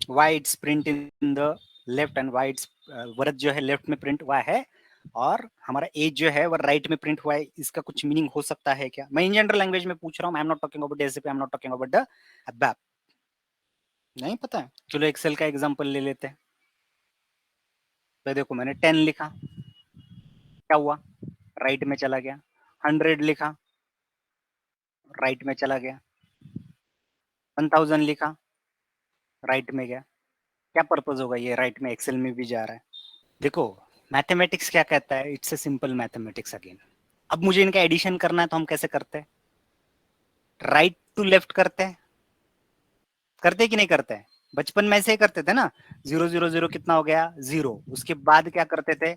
Why it's print in the left and why it's word जो है left में print हुआ है और हमारा एज जो है वो राइट में प्रिंट हुआ है, इसका कुछ मीनिंग हो सकता है क्या? मैं इन जनरल लैंग्वेज में पूछ रहा हूँ, I am not talking about SAP, I am not talking about the ABAP. नहीं पता है? चलो एक्सेल का एग्जांपल ले लेते हैं। तो देखो मैंने 10 लिखा, क्या हुआ? राइट में चला गया। 100 लिखा, राइट में चला गया। 1000 लिखा, राइट में गया। क्या पर्पज होगा ये राइट में एक्सेल में भी जा रहा है? देखो मैथमेटिक्स क्या कहता है, it's a simple mathematics again. अब मुझे इनका एडिशन करना है तो हम कैसे करते हैं? राइट टू लेफ्ट करते कि नहीं करते हैं? बचपन में ऐसे ही करते थे ना। 0 0 0 कितना हो गया? 0। उसके बाद क्या करते थे?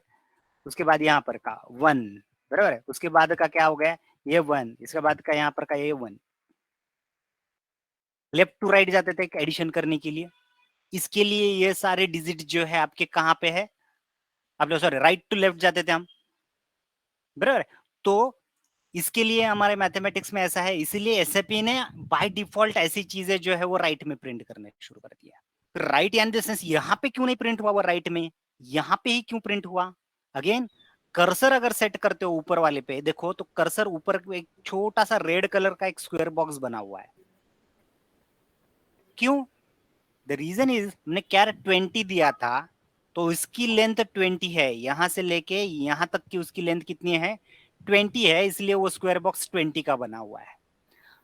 उसके बाद यहाँ पर का 1, बराबर है। उसके बाद का क्या हो गया? ये 1। इसके बाद का यहाँ पर का ये 1। लेफ्ट टू राइट जाते थे एडिशन करने के लिए। इसके लिए ये सारे डिजिट जो है आपके कहाँ पे है? आप लोग सॉरी राइट टू लेफ्ट जाते थे हम, बराबर। तो इसके लिए हमारे मैथमेटिक्स में ऐसा है, इसीलिए एसएपी ने बाय डिफॉल्ट ऐसी चीजें जो है वो राइट में प्रिंट करने शुरू कर दिया। राइट इन द सेंस यहाँ पे क्यों नहीं प्रिंट हुआ वो राइट में, यहाँ पे ही क्यों प्रिंट हुआ? अगेन कर्सर अगर सेट करते हो ऊपर वाले पे, देखो तो कर्सर ऊपर एक छोटा सा रेड कलर का एक स्क्वायर बॉक्स बना हुआ है। क्यों? द रीजन इज हमने क्या 20 दिया था, तो इसकी लेंथ 20 है, यहां से लेके यहां तक की उसकी लेंथ कितनी है? 20 है, इसलिए वो स्क्वायर बॉक्स 20 का बना हुआ है।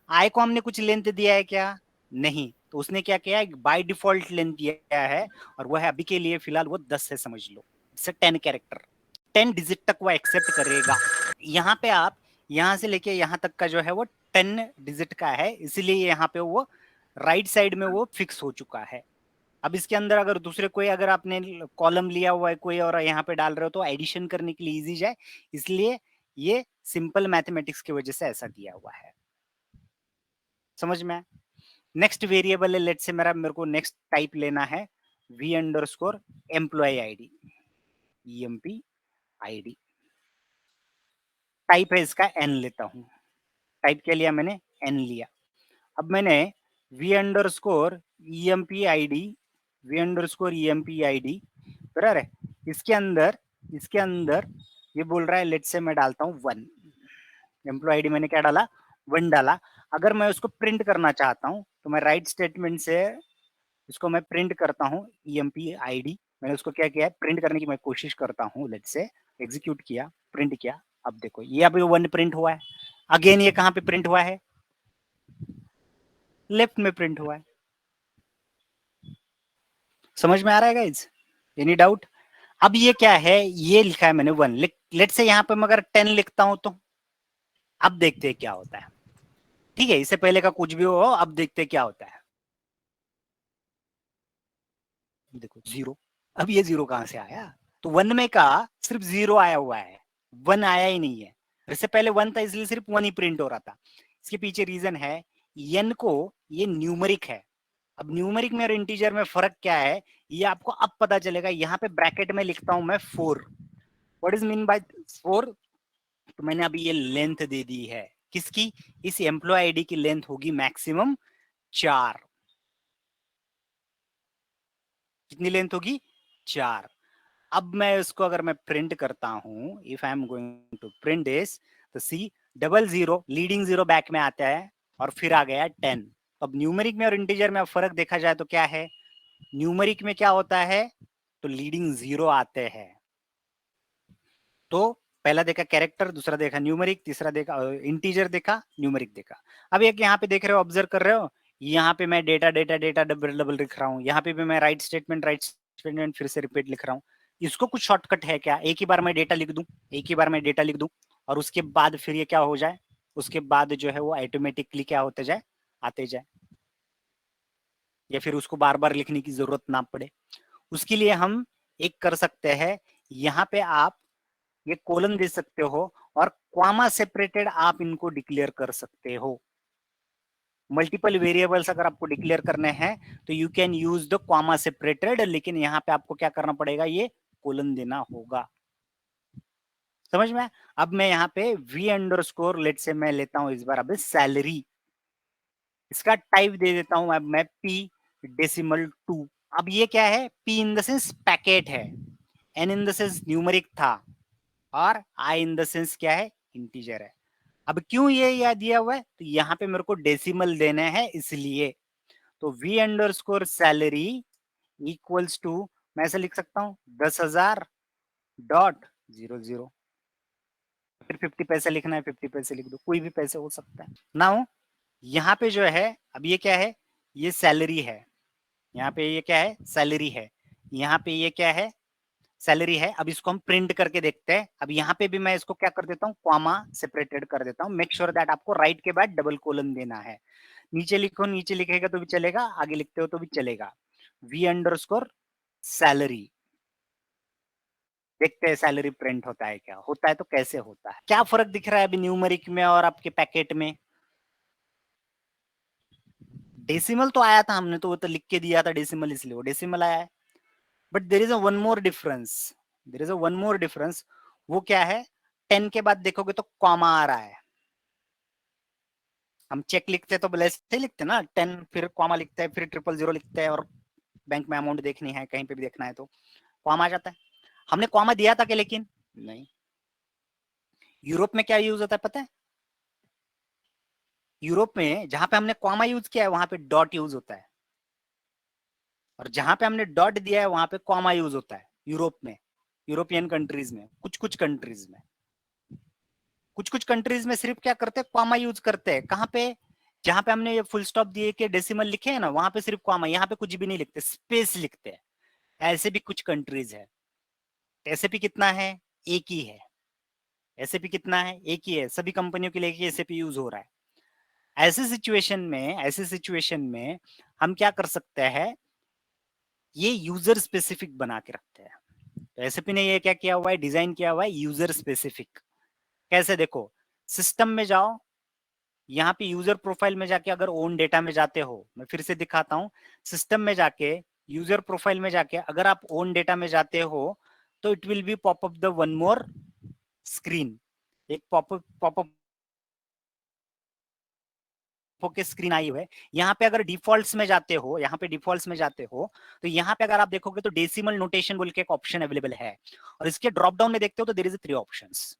आई को हमने कुछ लेंथ दिया है क्या? नहीं। तो उसने क्या किया, बाय डिफॉल्ट लेंथ दिया है, और वो है अभी के लिए फिलहाल वो 10 है, समझ लो। इट्स 10 कैरेक्टर, 10 डिजिट तक वो एक्सेप्ट करेगा। यहाँ पे आप यहाँ से लेके यहाँ तक का जो है वो 10 डिजिट का है, इसलिए यहाँ पे वो राइट साइड में वो फिक्स हो चुका है। अब इसके अंदर अगर दूसरे कोई अगर आपने कॉलम लिया हुआ है कोई और यहाँ पे डाल रहे हो तो एडिशन करने के लिए इजी जाए, इसलिए ये सिंपल मैथमेटिक्स की वजह से ऐसा दिया हुआ है। समझ में? नेक्स्ट वेरिएबल है, लेट से मेरे को नेक्स्ट टाइप लेना है v underscore employ ID, EMP ID. Type है इसका n लेता हूं। टाइप क्या लिया मैंने? n लिया। अब मैंने v underscore EMP ID, v underscore EMP ID, बराबर है। इसके अंदर ये बोल रहा है, लेट से मैं डालता हूँ 1। एम्प्लॉय आईडी मैंने क्या डाला? 1 डाला। अगर मैं उसको प्रिंट करना चाहता हूँ तो मैं राइट स्टेटमेंट से इसको मैं प्रिंट करता हूँ ईएमपी आईडी। मैंने उसको क्या किया है? प्रिंट करने की मैं कोशिश करता हूँ, लेट से एग्जीक्यूट किया, प्रिंट किया। अब देखो ये अभी 1 प्रिंट हुआ है। अगेन ये कहाँ पे प्रिंट हुआ है? लेफ्ट में प्रिंट हुआ है। समझ में आ रहा है गाइज? Any doubt? अब ये क्या है? ये लिखा है मैंने 1, लेट से यहाँ पे मैं अगर 10 लिखता हूं तो अब देखते हैं क्या होता है। ठीक है, इससे पहले का कुछ भी हो, अब देखते हैं क्या होता है। देखो 0। अब ये 0 कहां से आया? तो 1 में का सिर्फ 0 आया हुआ है, 1 आया ही नहीं है। इससे पहले 1 था इसलिए सिर्फ 1 ही प्रिंट हो रहा था। इसके पीछे रीजन है, n को ये न्यूमरिक है। अब न्यूमरिक में और इंटीजर में फर्क क्या है ये आपको अब पता चलेगा। यहाँ पे ब्रैकेट में लिखता हूं मैं 4। What is mean bye 4? तो मैंने अभी ये लेंथ दे दी है किसकी? इस एम्प्लॉय आईडी की लेंथ होगी मैक्सिमम 4। कितनी लेंथ होगी? 4। अब मैं इसको अगर मैं प्रिंट करता हूं, if I am going to print this, तो सी 00 लीडिंग 0 बैक में आता है और फिर आ गया 10। अब न्यूमेरिक में और इंटीजर में फर्क देखा जाए तो क्या है? न्यूमेरिक में क्या होता है? तो लीडिंग 0 आते हैं। तो पहला देखा कैरेक्टर, दूसरा देखा न्यूमेरिक, तीसरा देखा इंटीजर, देखा न्यूमेरिक देखा। अब एक यहाँ पे देख रहे हो, ऑब्जर्व कर रहे हो, यहाँ पे मैं data data data double double लिख रहा हूँ, यहाँ पे भी मैं राइट स्टेटमेंट फिर से रिपीट लिख रहा हूँ। इसको कुछ शॉर्टकट है क्या? एक ही बार मैं डेटा लिख दूं, एक ही बार मैं डेटा लिख दूं और उसके बाद फिर ये क्या हो जाए, उसके बाद जो है वो ऑटोमेटिकली क्या होते जाए, आते जाए, या फिर उसको बार बार लिखने की जरूरत ना पड़े। उसके लिए हम एक कर सकते हैं, यहाँ पे आप ये कोलन दे सकते हो और क्वामा सेपरेटेड आप इनको डिक्लेयर कर सकते हो। मल्टीपल वेरिएबल्स अगर आपको डिक्लेयर करने हैं तो you can use the comma separated, लेकिन यहाँ पे आपको क्या करना पड़ेगा? ये कोलन देना होगा। समझ में? अब मैं यहाँ पे v अंडरस्कोर लेट से मैं लेता हूं इस बार अब सैलरी, इसका टाइप दे देता हूं अब मैं p डेसिमल 2। अब ये क्या है, P in the sense packet है, N in the sense numeric था, और I इन द सेंस क्या है, इंटीजर है। अब क्यों ये याद दिया हुआ है, तो यहाँ पे मेरे को डेसिमल देने हैं इसलिए। तो V underscore salary equals to, मैं ऐसे लिख सकता हूँ 10,000.00। फिर 50 पैसे लिखना है 50 पैसे लिख दो, कोई भी पैसे हो सकता है। नाउ यहाँ पे जो है, अब ये क्या है, ये सैलरी है, यहाँ पे ये क्या है, सैलरी है, यहाँ पे ये क्या है, सैलरी है। अब इसको हम प्रिंट करके देखते हैं। अब यहाँ पे भी मैं इसको क्या कर देता हूँ, कॉमा सेपरेटेड कर देता हूँ। मेक श्योर दैट आपको राइट के बाद डबल कोलन देना है। नीचे लिखो, नीचे लिखेगा तो भी चलेगा, आगे लिखते हो तो भी चलेगा। V अंडरस्कोर सैलरी, देखते हैं सैलरी प्रिंट होता है क्या, होता है तो कैसे होता है, क्या फर्क दिख रहा है अभी न्यूमेरिक में और आपके पैकेट में। डेसिमल तो आया था, हमने तो वो तो लिख के दिया था डेसिमल, इसलिए वो डेसिमल आया है। But there is a one more difference, there is a one more difference. वो क्या है, 10 के बाद देखोगे तो कॉमा आ रहा है। हम चेक लिखते तो बोले ऐसे लिखते ना, 10 फिर कॉमा लिखते हैं, फिर 000 लिखते हैं, और बैंक में अमाउंट देखनी है, कहीं पे भी देखना है तो कॉमा आ जाता है। हमने कॉमा दिया था क्या, लेकिन नहीं। यूरोप में क्या यूज होता है पता है, यूरोप में जहां पे हमने कॉमा यूज किया है वहां पे डॉट यूज होता है, और जहां पे हमने डॉट दिया है वहां पे कॉमा यूज होता है यूरोप में, यूरोपियन कंट्रीज में, कुछ कुछ कंट्रीज में। कुछ कुछ कंट्रीज में सिर्फ क्या करते हैं, कॉमा यूज करते हैं। कहाँ पे, जहां पे हमने ये फुल स्टॉप दिए के डेसिमल लिखे है ना, वहां पे सिर्फ कॉमा, यहाँ पे कुछ भी नहीं लिखते, स्पेस लिखते हैं। ऐसे भी कुछ कंट्रीज है। एसएपी कितना है, एक ही है। एसएपी कितना है, एक ही है, सभी कंपनियों के लिए एसएपी यूज हो रहा है। ऐसे सिचुएशन में, ऐसे सिचुएशन में हम क्या कर सकते हैं, ये यूजर स्पेसिफिक बना के रखते हैं। तो एसएपी ने ये क्या किया हुआ है, डिजाइन किया हुआ है यूजर स्पेसिफिक। कैसे, देखो सिस्टम में जाओ, यहाँ पे यूजर प्रोफाइल में जाके अगर ओन डेटा में जाते हो, मैं फिर से दिखाता हूँ, सिस्टम में जाके यूजर प्रोफाइल में जाके अगर आप ओन डेटा में जाते हो, तो it will B popup the one more screen, एक पॉपअप होके स्क्रीन आई हुई है। यहाँ पे अगर डिफॉल्ट्स में जाते हो, यहाँ पे डिफॉल्ट्स में जाते हो, तो यहाँ पे अगर आप देखोगे तो डेसिमल नोटेशन बोल के एक ऑप्शन अवेलेबल है, और इसके ड्रॉप डाउन में देखते हो तो देयर इज 3 ऑप्शंस।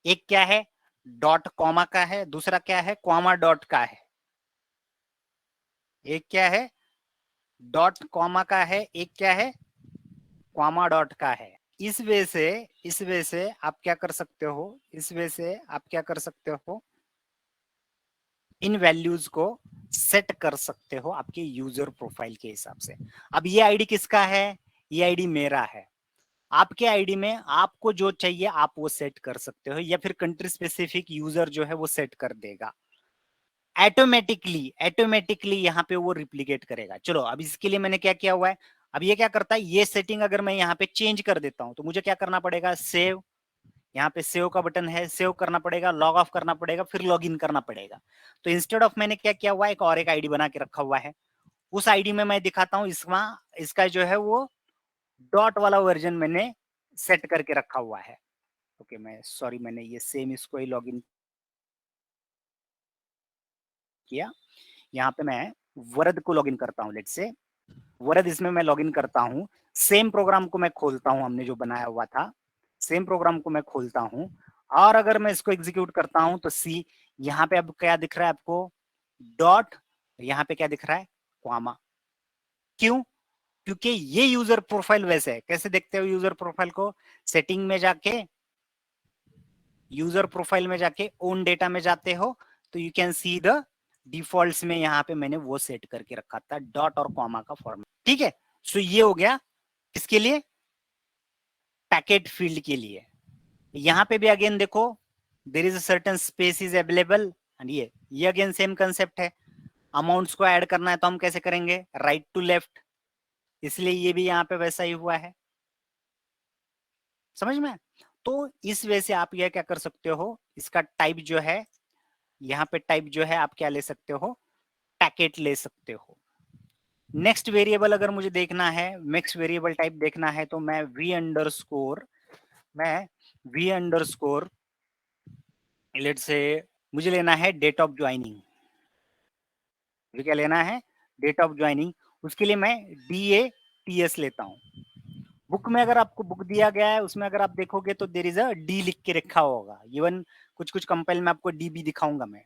एक क्या है, डॉट कॉमा का है, दूसरा क्या है, कॉमा डॉट का है, एक क्या है डॉट कॉमा का है, एक क्या है कॉमा डॉट का है। इस वे से आप क्या कर सकते हो, इस वे से आप क्या कर सकते हो, इन वैल्यूज को सेट कर सकते हो आपके यूजर प्रोफाइल के हिसाब से। अब ये आईडी किसका है, ये आईडी मेरा है। आपके आईडी में आपको जो चाहिए आप वो सेट कर सकते हो, या फिर कंट्री स्पेसिफिक यूजर जो है वो सेट कर देगा ऑटोमेटिकली यहाँ पे वो रिप्लीकेट करेगा। चलो अब इसके लिए मैंने क्या किया हुआ है, अब ये क्या करता है, ये सेटिंग अगर मैं यहाँ पे चेंज कर देता हूँ तो मुझे क्या करना पड़ेगा, सेव, यहाँ पे सेव का बटन है, सेव करना पड़ेगा, लॉग ऑफ करना पड़ेगा, फिर लॉग इन करना पड़ेगा। तो इंस्टेड ऑफ मैंने क्या किया हुआ है, एक और एक आईडी बना के रखा हुआ है। उस आईडी में मैं दिखाता हूँ, इसका जो है वो डॉट वाला वर्जन मैंने सेट करके रखा हुआ है। ओके, मैं सॉरी, मैंने ये सेम इसको ही लॉग इन किया। यहाँ पे मैं वरद को लॉगिन करता हूँ, लेट्स से वरद, इसमें मैं लॉगिन करता हूँ। सेम प्रोग्राम को मैं खोलता हूँ, हमने जो बनाया हुआ था, सेम प्रोग्राम को मैं खोलता हूँ, और अगर मैं इसको एग्जीक्यूट करता हूँ तो सी, यहाँ पे अब क्या दिख रहा है आपको, डॉट, यहाँ पे क्या दिख रहा है, कॉमा। क्यों, क्योंकि ये यूजर प्रोफाइल वैसे है। कैसे देखते हो यूजर प्रोफाइल को, सेटिंग में जाके, यूजर प्रोफाइल में जाके ओन डेटा में जाते हो तो you can see the defaults में यहाँ पे मैंने वो सेट करके रखा था, डॉट और कॉमा का फॉर्मेट। ठीक है, सो ये हो गया किसके लिए, पैकेट फील्ड के लिए। यहाँ पे भी अगेन देखो, there is a certain space is available, and ये अगेन सेम कंसेप्ट है। अमाउंट्स को ऐड करना है तो हम कैसे करेंगे, राइट टू लेफ्ट, इसलिए ये भी यहाँ पे वैसा ही हुआ है। समझ में, तो इस वजह से आप ये क्या कर सकते हो, इसका टाइप जो है, यहाँ पे टाइप जो है आप क्या ले सकते हो, पैकेट ले सकते हो। नेक्स्ट वेरिएबल अगर मुझे देखना है, नेक्स्ट वेरिएबल टाइप देखना है, तो मैं वी अंडरस्कोर लेट से, मुझे लेना है डेट ऑफ ज्वाइनिंग। मुझे क्या लेना है, डेट ऑफ ज्वाइनिंग। उसके लिए मैं DA टीएस लेता हूँ। बुक में अगर आपको बुक दिया गया है उसमें अगर आप देखोगे तो देर इज अ डी लिख के रखा होगा, इवन कुछ कुछ कंपाइल में आपको डी भी दिखाऊंगा मैं।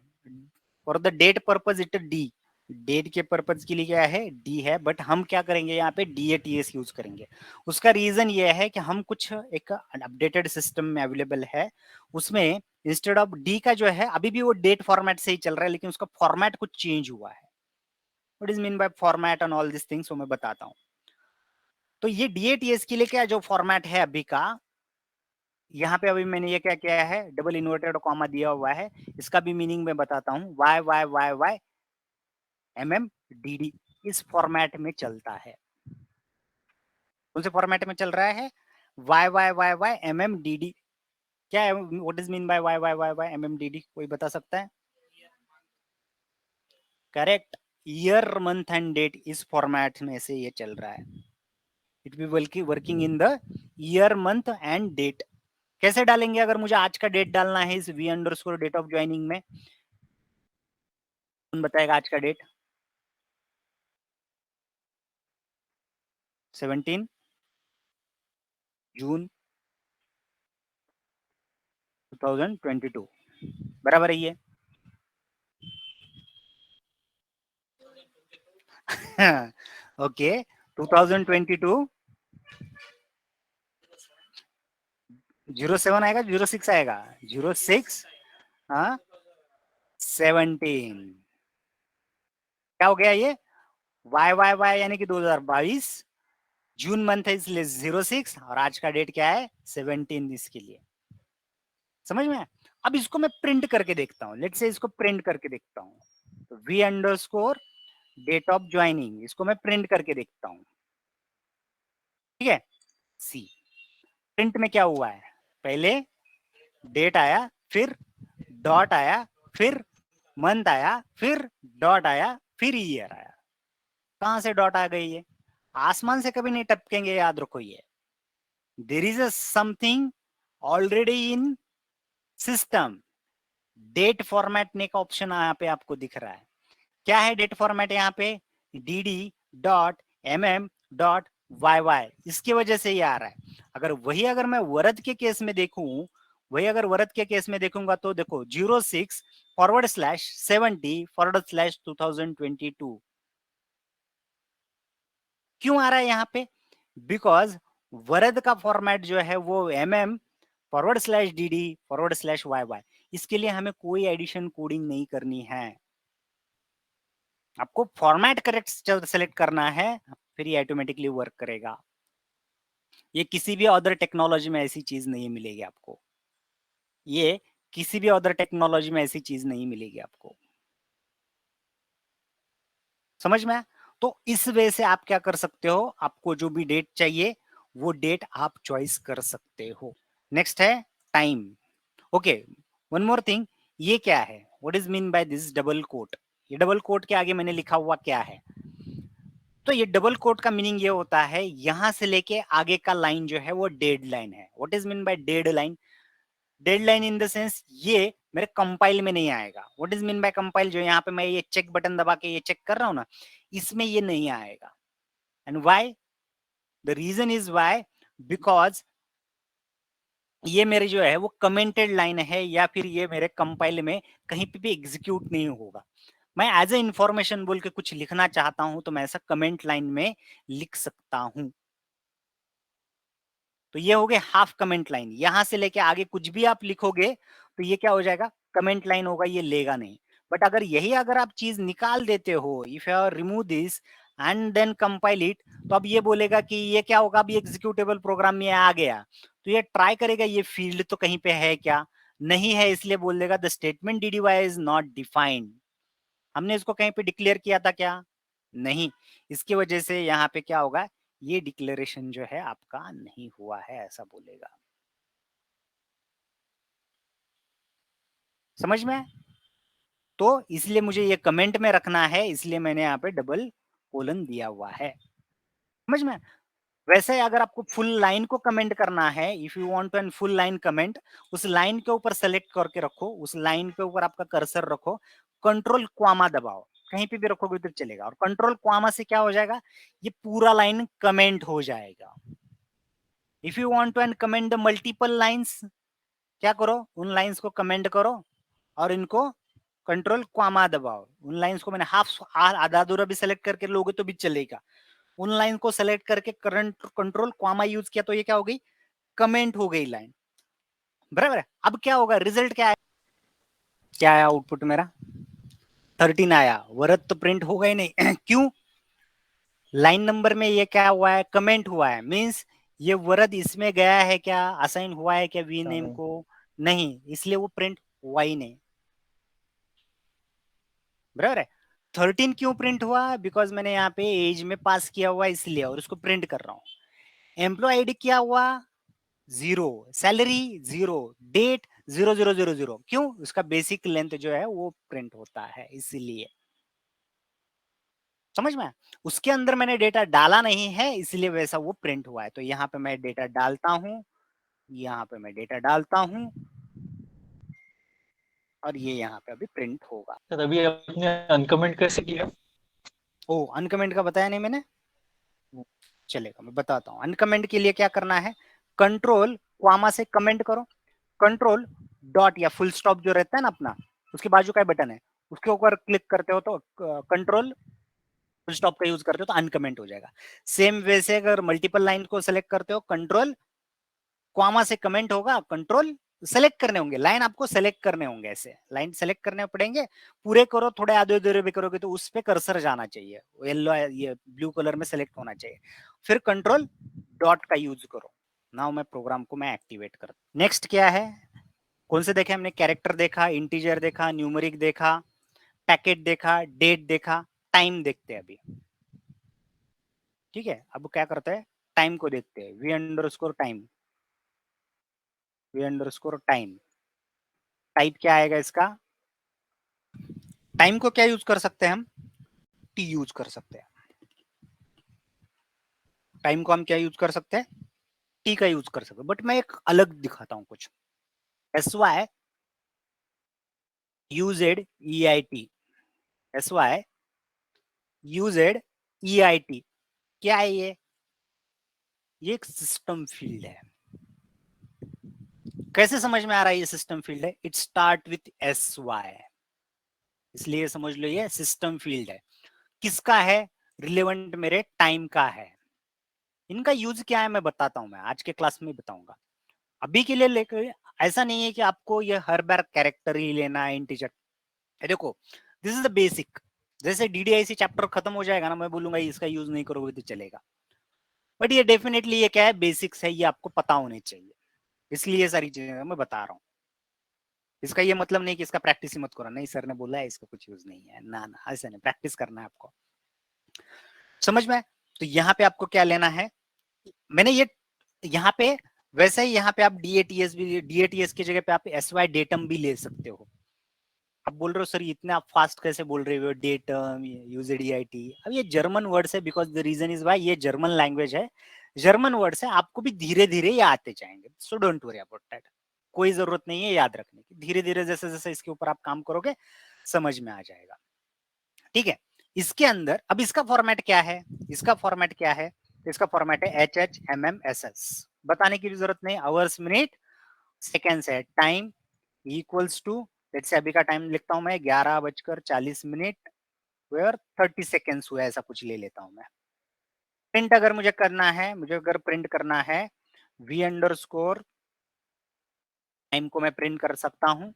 For the date purpose it D, date के पर्पज के लिए क्या है डी है, बट हम क्या करेंगे यहाँ पे DATS यूज करेंगे। उसका रीजन ये है कि हम कुछ एक अपडेटेड सिस्टम में अवेलेबल है, उसमें इंस्टेड ऑफ डी का जो है अभी भी वो डेट फॉर्मेट से ही चल रहा है, लेकिन उसका फॉर्मेट कुछ चेंज हुआ है। What is mean bye format and all this things वो मैं बताता हूँ। तो ये DATS के लिए क्या जो फॉर्मेट है अभी का, यहाँ पे अभी मैंने ये क्या किया है, डबल इन्वर्टेड कॉमा दिया हुआ है, इसका भी मीनिंग मैं बताता हूँ। Y Y Y Y MMDD इस फॉर्मेट में चलता है। कौन से फॉर्मेट में चल रहा है? Y Y Y Y MMDD। क्या है, what is mean by Y Y Y Y MMDD? कोई बता सकता है? Correct, year month and date इस फॉर्मेट में से ये चल रहा है। It be working in the year month and date. कैसे डालेंगे अगर मुझे आज का डेट डालना है इस V_ डेट ऑफ ज्वाइनिंग में? कौन बताएगा आज का डेट? 17 जून 2022, बराबर है ये। ओके 2022 07 आएगा, 06 आएगा, 06 हाँ 17। क्या हो गया ये? वाई वाई वाई यानी कि 2022, जून मंथ है इसलिए 06, और आज का डेट क्या है 17 इसके लिए। समझ में? अब इसको मैं प्रिंट करके देखता हूँ, लेट्स से इसको प्रिंट करके देखता हूँ। तो V_ डेट ऑफ ज्वाइनिंग, इसको मैं प्रिंट करके देखता हूँ। ठीक है, सी प्रिंट में क्या हुआ है, पहले डेट आया, फिर डॉट आया, फिर मंथ आया, फिर डॉट आया, फिर ईयर आया। कहां से डॉट आ गई ये? आसमान से कभी नहीं टपकेंगे, याद रखो ये। There is a something already in system. Date format का ऑप्शन यहाँ पे आपको दिख रहा है। क्या है डेट फॉर्मेट यहाँ पे? DD.MM.YY, इसकी वजह से ये आ रहा है। अगर मैं वरद के केस में देखूं, वरद के केस में देखूंगा तो देखो 06/70/2022 क्यों आ रहा है यहाँ पे? बिकॉज वरद का फॉर्मेट जो है वो MM/DD/YY, इसके लिए हमें कोई एडिशन कोडिंग नहीं करनी है। आपको फॉर्मेट करेक्ट सेलेक्ट करना है, फिर ये ऑटोमेटिकली वर्क करेगा। ये किसी भी अदर टेक्नोलॉजी में ऐसी चीज नहीं मिलेगी आपको, ये किसी भी अदर टेक्नोलॉजी में ऐसी चीज नहीं मिलेगी आपको। समझ में? तो इस वे से आप क्या कर सकते हो, आपको जो भी डेट चाहिए वो डेट आप चॉइस कर सकते हो। नेक्स्ट है time. Okay, one more thing, ये क्या है? What is mean by this double quote? ये डबल कोट के आगे मैंने लिखा हुआ क्या है? तो ये डबल कोट का मीनिंग ये होता है, यहां से लेके आगे का लाइन जो है वो डेड लाइन है। What is mean bye dead line? Dead line in the sense ये मेरे कंपाइल में नहीं आएगा। What is mean bye compile? जो यहाँ पे मैं ये चेक बटन दबा के ये चेक कर रहा हूँ ना, इसमें ये नहीं आएगा। And why? The reason is why, because ये मेरे जो है वो कमेंटेड लाइन है, या फिर ये मेरे कंपाइल में कहीं पे भी एग्जीक्यूट नहीं होगा। मैं एज ए इंफॉर्मेशन बोल के कुछ लिखना चाहता हूं तो मैं ऐसा कमेंट लाइन में लिख सकता हूं। तो ये हो गए हाफ कमेंट लाइन। यहां से लेके आगे कुछ भी आप लिखोगे तो ये क्या हो जाएगा, कमेंट लाइन होगा, ये लेगा नहीं। बट अगर आप चीज निकाल देते हो, if you remove this and then compile it, तो अब ये बोलेगा कि ये क्या होगा, अभी एग्जीक्यूटेबल प्रोग्राम में आ गया, तो ये ट्राई करेगा ये फील्ड तो कहीं पे है क्या, नहीं है, इसलिए बोल देगा the statement DDY is not defined. हमने इसको कहीं पे डिक्लेयर किया था क्या? नहीं। इसकी वजह से यहाँ पे क्या होगा, ये डिक्लेरेशन जो है आपका नहीं हुआ है, ऐसा बोलेगा। समझ में? तो इसलिए मुझे ये कमेंट में रखना है, इसलिए मैंने यहाँ पे डबल कोलन दिया हुआ है। समझ में? वैसे अगर आपको फुल लाइन को कमेंट करना है, if you want an full line comment, उस लाइन के ऊपर सेलेक्ट करके रखो, उस लाइन के ऊपर आपका कर्सर रखो, कंट्रोल क्वामा दबाओ, कहीं पे भी रखोगे तो चलेगा। और कंट्रोल क्वामा से क्या हो जाएगा, ये पूरा लाइन कमेंट हो जाएगा। If you want to and comment the multiple lines, क्या करो, उन लाइंस को कमेंट करो और इनको कंट्रोल क्वामा दबाओ। उन लाइंस को मैंने हाफ आधा अधूरा भी सेलेक्ट करके लोगे तो भी चलेगा। उन लाइन को सेलेक्ट करके करंट कंट्रोल क्वामा यूज किया तो ये क्या हो गई, कमेंट हो गई लाइन, बराबर है। अब क्या होगा, रिजल्ट क्या आया, क्या आया आउटपुट मेरा 13 आया, वरद तो प्रिंट होगा ही नहीं क्यों, लाइन नंबर में ये क्या हुआ है, कमेंट हुआ है, मींस ये वरद इसमें गया है क्या, असाइन हुआ है क्या वी नेम को, नहीं, इसलिए वो प्रिंट हुआ ही नहीं, बराबर है। 13 क्यों प्रिंट हुआ, बिकॉज मैंने यहाँ पे एज में पास किया हुआ इसलिए, और उसको प्रिंट कर रहा हूँ। एम्प्लॉय आईडी क्या हुआ 0, सैलरी 0, डेट 0000, क्यों, उसका बेसिक लेंथ जो है वो प्रिंट होता है इसीलिए, समझ में। उसके अंदर मैंने डेटा डाला नहीं है इसलिए वैसा वो प्रिंट हुआ है। तो यहाँ पे मैं डेटा डालता हूं, यहाँ पे मैं डेटा डालता हूं और ये यहाँ पे अभी प्रिंट होगा। सर अभी आपने अनकमेंट कैसे किया? ओ, अनकमेंट का बताया नहीं मैंने, चलेगा मैं बताता हूँ। अनकमेंट के लिए क्या करना है, कंट्रोल क्वामा से कमेंट करो, कंट्रोल डॉट या फुल स्टॉप जो रहता है ना अपना, उसके बाजू का बटन है, उसके ऊपर क्लिक करते हो तो कंट्रोल फुल स्टॉप का यूज करते हो तो अनकमेंट हो जाएगा। सेम वैसे अगर मल्टीपल लाइन को सेलेक्ट करते हो, कंट्रोल क्वामा से कमेंट होगा, कंट्रोल सेलेक्ट करने होंगे, लाइन आपको सेलेक्ट करने होंगे, ऐसे लाइन सेलेक्ट करने पड़ेंगे, पूरे करो, थोड़े आधे अधूरे भी करोगे तो उस पे कर्सर जाना चाहिए, येलो ये ब्लू कलर में सेलेक्ट होना चाहिए, फिर कंट्रोल डॉट का यूज करो। नाउ मैं प्रोग्राम को मैं एक्टिवेट कर, नेक्स्ट क्या है, कौन से देखे हमने, कैरेक्टर देखा, इंटीजर देखा, न्यूमेरिक देखा, पैकेट देखा, डेट देखा, टाइम देखते हैं अभी, ठीक है। अब क्या करते हैं, टाइम को देखते हैं, V underscore time, V underscore time, type क्या आएगा इसका, टाइम को क्या यूज कर सकते हैं हम, टी यूज कर सकते हैं, टाइम को हम क्या यूज कर सकते हैं, टी का यूज कर सकते हैं, बट मैं एक अलग दिखाता हूं कुछ, S Y UZ E I T, S Y UZ E I T, क्या है ये एक सिस्टम फील्ड है। कैसे समझ में आ रहा है ये सिस्टम फील्ड है, it start with S Y, इसलिए समझ लो ये सिस्टम फील्ड है। किसका है, रिलेवेंट मेरे टाइम का है। इनका यूज क्या है मैं बताता हूं, मैं आज के क्लास में बताऊंगा, अभी के लिए लेकर ऐसा नहीं है कि आपको ये हर बार कैरेक्टर ही लेना है, इंटीजर, देखो दिस इज द बेसिक, जैसे डीडीआईसी चैप्टर खत्म हो जाएगा ना, मैं बोलूंगा इसका यूज नहीं करोगे तो चलेगा, बट ये डेफिनेटली ये क्या है, बेसिक्स है, ये आपको पता होने चाहिए, इसलिए ये सारी चीजें मैं बता रहा हूँ। इसका ये मतलब नहीं कि इसका प्रैक्टिस ही मत करो, नहीं सर ने बोला है इसका कुछ यूज नहीं है, ना ना ऐसा नहीं, प्रैक्टिस करना है आपको, समझ में। तो यहाँ पे आपको क्या लेना है, मैंने ये यहाँ पे वैसे ही यहाँ पे आप डीएटीएस भी, डीएटीएस की जगह पे आप एस वाई डेटम भी ले सकते हो। अब बोल रहे हो सर इतना आप फास्ट कैसे बोल रहे हो, डेटम यूजेडीआईटी, अब ये जर्मन वर्ड्स है, because the reason is why ये जर्मन लैंग्वेज है, जर्मन वर्ड्स है, आपको भी धीरे धीरे ये आते जाएंगे, so don't worry about that, कोई जरूरत नहीं है याद रखने की, धीरे धीरे जैसे जैसे इसके ऊपर आप काम करोगे समझ में आ जाएगा, ठीक है। इसके अंदर अब इसका फॉर्मेट क्या है, इसका फॉर्मेट क्या है, इसका फॉर्मेट है H H M M S S, बताने की भी जरूरत नहीं, आवर्स मिनट सेकेंड्स है, time equals to, let's say अभी का टाइम लिखता हूं मैं 11:40 वेयर 30 सेकेंड्स हुआ, ऐसा कुछ ले लेता हूं मैं। प्रिंट अगर मुझे करना है, मुझे अगर प्रिंट करना है वी अंडर स्कोर टाइम को मैं प्रिंट कर सकता हूं,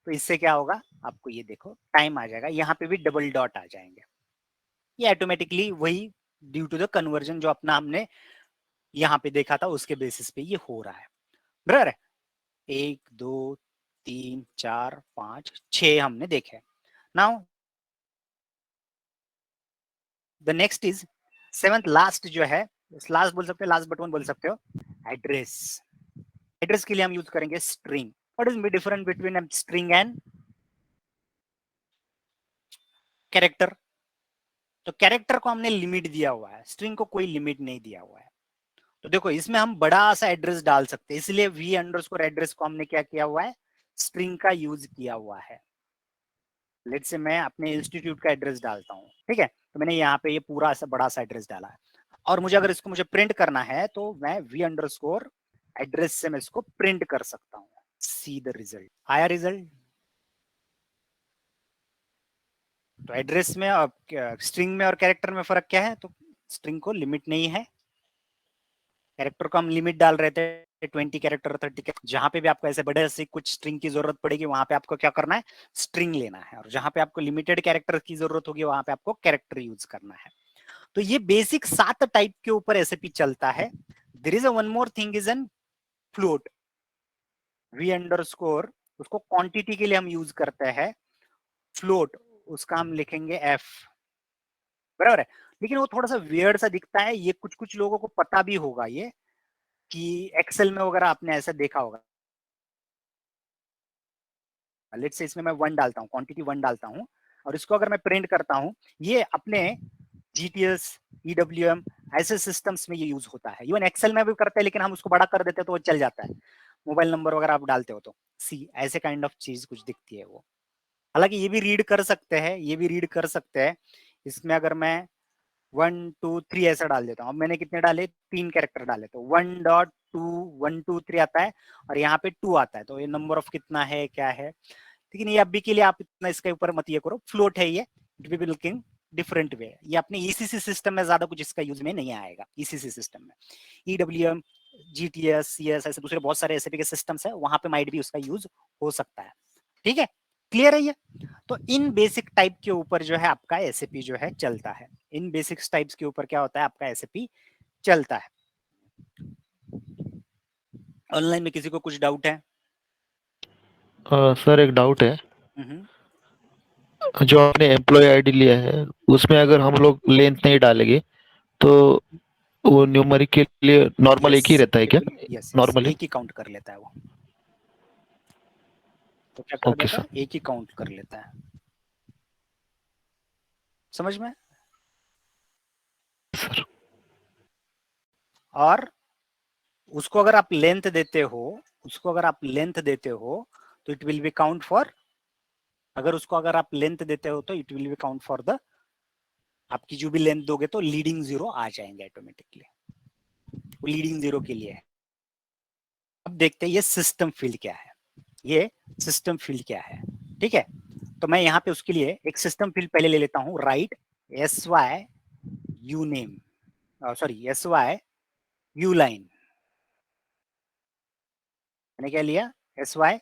तो इससे क्या होगा, आपको ये देखो टाइम आ जाएगा, यहाँ पे भी डबल डॉट आ जाएंगे, ये ऑटोमेटिकली वही ड्यू टू द कन्वर्जन जो अपना हमने यहाँ पे देखा था उसके बेसिस पे ये हो रहा है, बराबर है। 1 2 3 4 5 6 हमने देखे, now the next is seventh last जो है, लास्ट बोल सकते हो, लास्ट बट वन बोल सकते हो, एड्रेस। एड्रेस के लिए हम यूज करेंगे string, what is difference between string and character, तो कैरेक्टर को हमने लिमिट दिया हुआ है, स्ट्रिंग को कोई लिमिट नहीं दिया हुआ है, तो देखो इसमें हम बड़ा सा एड्रेस डाल सकते हैं, इसलिए वी अंडरस्कोर एड्रेस को हमने क्या किया हुआ है, स्ट्रिंग का यूज किया हुआ है, लेट्स से मैं अपने इंस्टीट्यूट का एड्रेस डालता हूँ, ठीक है, तो मैंने यहाँ पे ये पूरा ऐसा बड़ा सा एड्रेस डाला है, और मुझे अगर इसको मुझे प्रिंट करना है तो मैं v_ एड्रेस से मैं इसको प्रिंट कर सकता हूँ। सी द रिजल्ट, आया रिजल्ट। तो एड्रेस में और स्ट्रिंग में और कैरेक्टर में फर्क क्या है, तो स्ट्रिंग को लिमिट नहीं है, कैरेक्टर को हम लिमिट डाल रहे थे 20 कैरेक्टर 30 कैरेक्टर। जहां पे भी आपको ऐसे बड़े से कुछ स्ट्रिंग की जरूरत पड़ेगी वहां पे आपको क्या करना है, स्ट्रिंग लेना है, और जहां पे आपको लिमिटेड कैरेक्टर की जरूरत होगी वहां पे आपको कैरेक्टर यूज करना है। तो ये बेसिक 7 टाइप के ऊपर एसएपी चलता है। There is a one more thing is an float, v_, उसको क्वांटिटी के लिए हम यूज करते हैं, फ्लोट उसका हम लिखेंगे f, बराबर है। लेकिन वो थोड़ा सा वियर्ड सा दिखता है, ये कुछ कुछ लोगों को पता भी होगा ये, कि एक्सेल में वगैरह आपने ऐसा देखा होगा। लेट्स से इसमें मैं 1 डालता हूँ, क्वांटिटी 1 डालता हूँ, और इसको अगर मैं प्रिंट करता हूँ, ये अपने GTS, EWM ऐसे सिस्टम्स में ये यूज होता है, इवन एक्सेल में भी करते हैं, लेकिन हम उसको बड़ा कर देते हैं तो वो चल जाता है, मोबाइल नंबर वगैरह आप डालते हो तो सी ऐसे काइंड ऑफ चीज कुछ दिखती है वो। हालांकि ये भी रीड कर सकते हैं, ये भी रीड कर सकते हैं। इसमें अगर मैं 1 2 3 ऐसा डाल देता हूँ, अब मैंने कितने डाले, 3 कैरेक्टर डाले, तो 1.2 1 2 3 आता है, और यहाँ पे 2 आता है, तो ये नंबर ऑफ कितना है क्या है। लेकिन ये अभी के लिए आप इतना इसके ऊपर मत ये करो, फ्लोट है ये, it will be looking different way. ये अपने ईसीसी सिस्टम में ज्यादा कुछ इसका यूज में नहीं आएगा, ईसीसी सिस्टम में ईडब्ल्यूएम, जीटीएस, सीएस ऐसे दूसरे बहुत सारे एसएपी के सिस्टम्स है, वहां पे माइट भी उसका यूज हो सकता है। ठीक है, क्लियर है ये। तो इन बेसिक टाइप के ऊपर जो है आपका एसएपी जो है चलता है, इन बेसिक टाइप्स के ऊपर क्या होता है आपका एसएपी चलता है। ऑनलाइन में किसी को कुछ डाउट है? सर एक डाउट है, हम्म, जो आपने एम्प्लॉय आईडी लिया है उसमें अगर हम लोग लेंथ नहीं डालेंगे तो वो न्यूमेरिक के लिए नॉर्मल यस, एक ही रहता है क्या? Yes yes, normally. एक ही काउंट कर लेता है वो, तो क्या कर ओके देता है, सर। एक ही काउंट कर लेता है। समझ में? सर और उसको अगर आप लेंथ देते हो, उसको अगर आप लेंथ देते हो तो it will B count for, अगर उसको अगर आप लेंथ देते हो तो it will B count for the, आपकी जो भी लेंथ दोगे तो लीडिंग जीरो आ जाएंगे ऑटोमेटिकली, वो लीडिंग जीरो के लिए है। अब देखते हैं ये सिस्टम फील्ड क्या है, ये सिस्टम फील्ड क्या है। ठीक है, तो मैं यहाँ पे उसके लिए एक सिस्टम फील्ड पहले ले लेता हूँ, right SY you name, sorry SY you line, मैंने क्या लिया, SY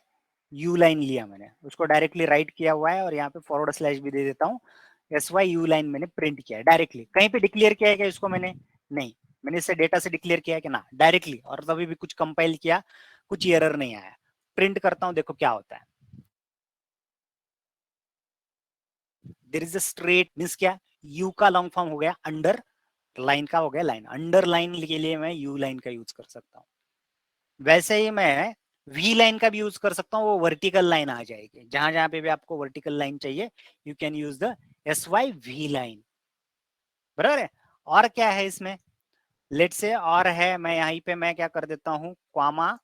यू लाइन लिया, मैंने उसको डायरेक्टली राइट किया हुआ है, और यहाँ पे फॉरवर्ड स्लैश भी दे देता हूँ, SY यू लाइन मैंने प्रिंट किया है डायरेक्टली, कहीं पे डिक्लेयर किया है क्या इसको मैंने, नहीं, मैंने इसे डेटा से डिक्लेयर किया है कि ना, डायरेक्टली, और तभी भी कुछ कंपाइल किया, कुछ एरर नहीं आया, प्रिंट करता हूँ, देखो क्या होता है, there is a straight, means क्या, यू का लॉन्ग फॉर्म हो गया, अंडर लाइन का हो गया लाइन, अंडर लाइन के लिए मैं यू लाइन का यूज कर सकता हूँ। वैसे ही मैं वी लाइन का भी यूज कर सकता हूँ, वो वर्टिकल लाइन आ जाएगी, जहां जहां पे भी आपको वर्टिकल लाइन चाहिए you can use the SY V line, बराबर है। और क्या है इसमें, लेट से और है, मैं यहीं पे मैं क्या कर देता हूँ, क्वामा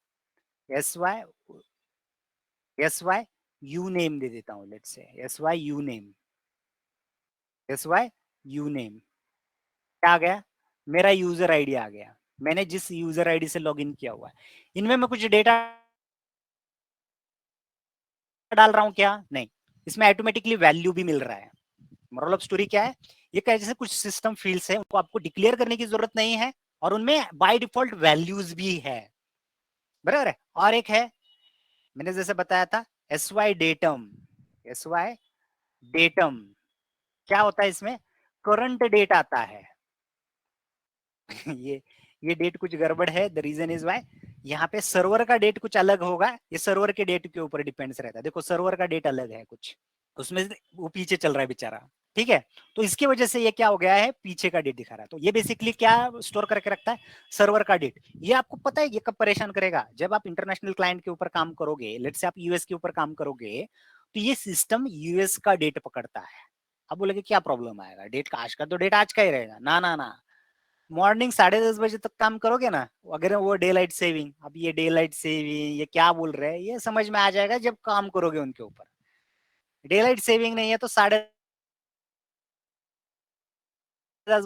SY यू नेम दे देता हूँ, लेट से SY you name, SY you name क्या आ गया, मेरा यूजर आईडी आ गया, मैंने जिस यूजर आईडी से लॉगिन किया हुआ है, इनमें मैं कुछ डेटा डाल रहा हूं क्या, नहीं, इसमें ऑटोमेटिकली वैल्यू भी मिल रहा है। मोरल ऑफ स्टोरी क्या है, ये जैसे कुछ सिस्टम फील्ड्स है उनको आपको डिक्लेयर करने की जरूरत नहीं है, और उनमें बाय डिफॉल्ट वैल्यूज भी है, बराबर है। और एक है, मैंने जैसे बताया था, SY डेटम, SY डेटम क्या होता है इसमें, करंट डेट आता है। ये डेट कुछ गड़बड़ है, द रीजन इज वाई, यहाँ पे सर्वर का डेट कुछ अलग होगा, ये सर्वर के डेट के ऊपर डिपेंड्स रहता है, देखो सर्वर का डेट अलग है कुछ, उसमें वो पीछे चल रहा है बेचारा, ठीक है, तो इसकी वजह से ये क्या हो गया है, पीछे का डेट दिखा रहा है, तो ये बेसिकली क्या स्टोर करके रखता है, सर्वर का डेट। ये आपको पता है ये कब परेशान करेगा, जब आप इंटरनेशनल क्लाइंट के ऊपर काम करोगे, लेट से आप यूएस के ऊपर काम करोगे, तो ये सिस्टम यूएस का डेट पकड़ता है। अब बोलेगे क्या प्रॉब्लम आएगा, डेट का आज का तो डेट आज का ही रहेगा, ना ना ना, मॉर्निंग 10:30 बजे तक काम करोगे ना, अगर वो डे लाइट सेविंग, अब ये डे लाइट सेविंग ये क्या बोल रहे हैं, ये समझ में आ जाएगा जब काम करोगे उनके ऊपर। डे लाइट सेविंग नहीं है तो 10:30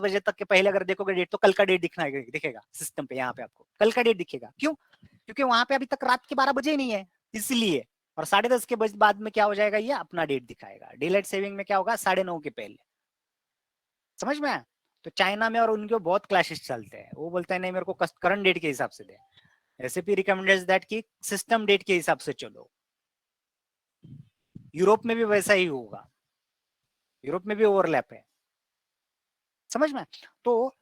बजे तक के पहले अगर देखोगे डेट तो कल का डेट दिखेगा सिस्टम पे, यहाँ पे आपको कल का डेट दिखेगा। क्यों? क्योंकि वहां पे अभी तक रात के 12 बजे ही नहीं है इसलिए। और 10:30 के बाद में क्या हो जाएगा, ये अपना डेट दिखाएगा। डे लाइट सेविंग में क्या होगा, 9:30 के पहले। समझ में आया? तो चाइना में और उनके बहुत क्लैशेस चलते हैं। वो बोलते हैं नहीं मेरे को करंट डेट के हिसाब से दे। एसएपी रिकमेंड्स दैट कि सिस्टम डेट के हिसाब से चलो। यूरोप में भी वैसा ही होगा, यूरोप में भी ओवरलैप है। समझ में? तो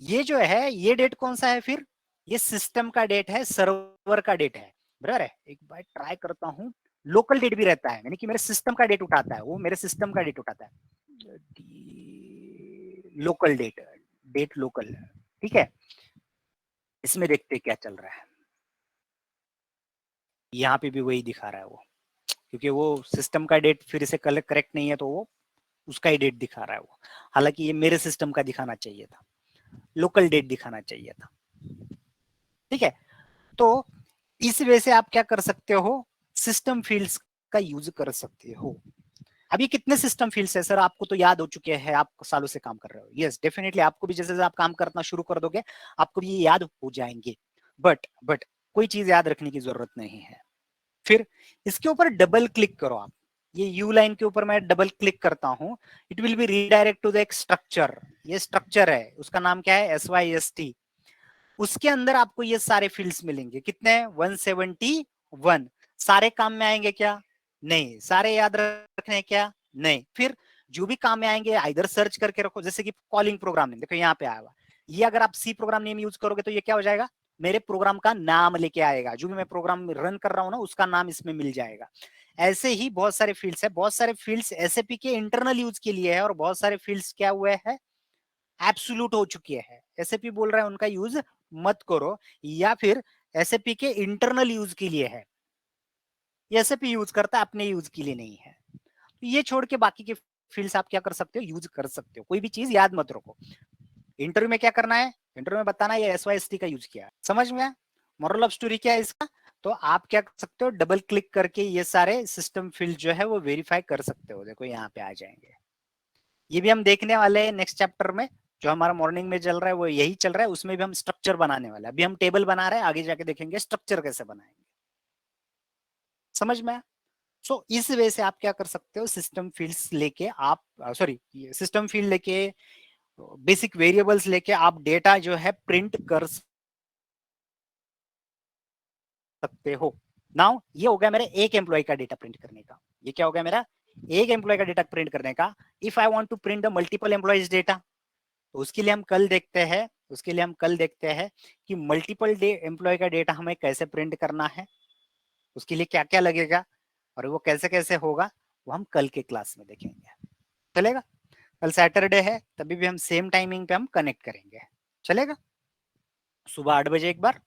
ये जो है ये डेट कौन सा है फिर, ये सिस्टम का डेट है, सर्वर का डेट है। बराबर है? एक बार ट्राई करता हूं। लोकल डेट भी रहता है, यानी कि मेरे सिस्टम का डेट उठाता है, वो मेरे सिस्टम का डेट उठाता है। Local date, date local. ठीक है, इसमें देखते क्या चल रहा है। यहाँ पे भी वही दिखा रहा है वो, क्योंकि वो सिस्टम का डेट फिर से करेक्ट नहीं है तो वो उसका ही डेट दिखा रहा है वो। हालांकि ये मेरे सिस्टम का दिखाना चाहिए था, लोकल डेट दिखाना चाहिए था। ठीक है, तो इस वे से आप क्या कर सकते हो, सिस्टम फील्ड्स का यूज कर सकते हो। अभी कितने सिस्टम फील्ड्स है सर, आपको तो याद हो चुके हैं, आप सालों से काम कर रहे हो। यस डेफिनेटली, आपको भी जैसे आप काम करना शुरू कर दोगे आपको भी ये याद हो जाएंगे। बट कोई चीज याद रखने की जरूरत नहीं है। फिर इसके ऊपर डबल क्लिक करो आप। ये यू लाइन के ऊपर मैं डबल क्लिक करता हूं, it will be redirect to the एक स्ट्रक्चर। ये स्ट्रक्चर है, उसका नाम क्या है, SYST। उसके अंदर आपको ये सारे फील्ड्स मिलेंगे। कितने हैं, 171। सारे काम में आएंगे क्या, नहीं। सारे याद रखने हैं क्या, नहीं। फिर जो भी काम में आएंगे इधर सर्च करके रखो। जैसे कि कॉलिंग प्रोग्राम नेम, देखो यहाँ पे आया हुआ। ये अगर आप सी प्रोग्राम नेम यूज करोगे तो ये क्या हो जाएगा, मेरे प्रोग्राम का नाम लेके आएगा। जो भी मैं प्रोग्राम रन कर रहा हूँ ना उसका नाम इसमें मिल जाएगा। ऐसे ही बहुत सारे फील्ड्स है, बहुत सारे फील्ड्स एसएपी के इंटरनल यूज के लिए है, और बहुत सारे फील्ड्स क्या हुए हैं, एब्सोल्यूट हो चुकी है। एसएपी बोल रहा है उनका यूज मत करो, या फिर एसएपी के इंटरनल यूज के लिए है। एसएपी यूज करता है, अपने यूज के लिए नहीं है। तो ये छोड़ के बाकी के फील्ड्स आप क्या कर सकते हो, यूज कर सकते हो। कोई भी चीज याद मत रखो। इंटरव्यू में क्या करना है, इंटरव्यू में बताना है ये SYST का यूज किया है। समझ में? मॉरल ऑफ स्टोरी क्या है इसका, तो आप क्या कर सकते हो, डबल क्लिक करके ये सारे सिस्टम फील्ड जो है वो वेरीफाई कर सकते हो। देखो यहाँ पे आ जाएंगे। ये भी हम देखने वाले हैं नेक्स्ट चैप्टर में। जो हमारा मॉर्निंग में चल रहा है वो यही चल रहा है, उसमें भी हम स्ट्रक्चर बनाने वाले हैं। अभी हम टेबल बना रहे हैं, आगे जाके देखेंगे स्ट्रक्चर कैसे बनाएंगे। समझ में? सो इस वे से आप क्या कर सकते हो, सिस्टम फील्ड्स लेके आप सॉरी सिस्टम फील्ड लेके, बेसिक वेरिएबल्स लेके आप डेटा जो है प्रिंट कर सकते हो। नाउ ये हो गया मेरे एक एम्प्लॉय का डेटा प्रिंट करने का। ये क्या हो गया मेरा, एक एम्प्लॉय का डेटा प्रिंट करने का। If I want to print the multiple employees data, तो उसके लिए हम कल देखते हैं, कि मल्टीपल डे एम्प्लॉय का डेटा हमें कैसे प्रिंट करना है, उसके लिए क्या क्या लगेगा, और वो कैसे कैसे होगा, वो हम कल के क्लास में देखेंगे। चलेगा? कल सैटरडे है, तभी भी हम सेम टाइमिंग पे हम कनेक्ट करेंगे। चलेगा? सुबह 8 बजे एक बार।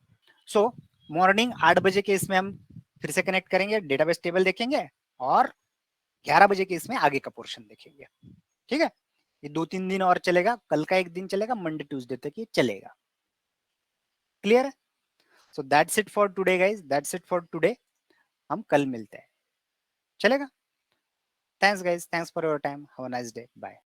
सो मॉर्निंग 8 बजे के इसमें हम फिर से कनेक्ट करेंगे, डेटाबेस टेबल देखेंगे, और 11 बजे के इसमें आगे का पोर्शन देखेंगे। ठीक है? ये 2-3 दिन और चलेगा, कल का एक दिन चलेगा, मंडे ट्यूसडे तक ये चलेगा। क्लियर है? So that's it for today guys, that's it for today. हम कल मिलते हैं। चलेगा? Thanks guys, thanks for your time, have a nice day, bye.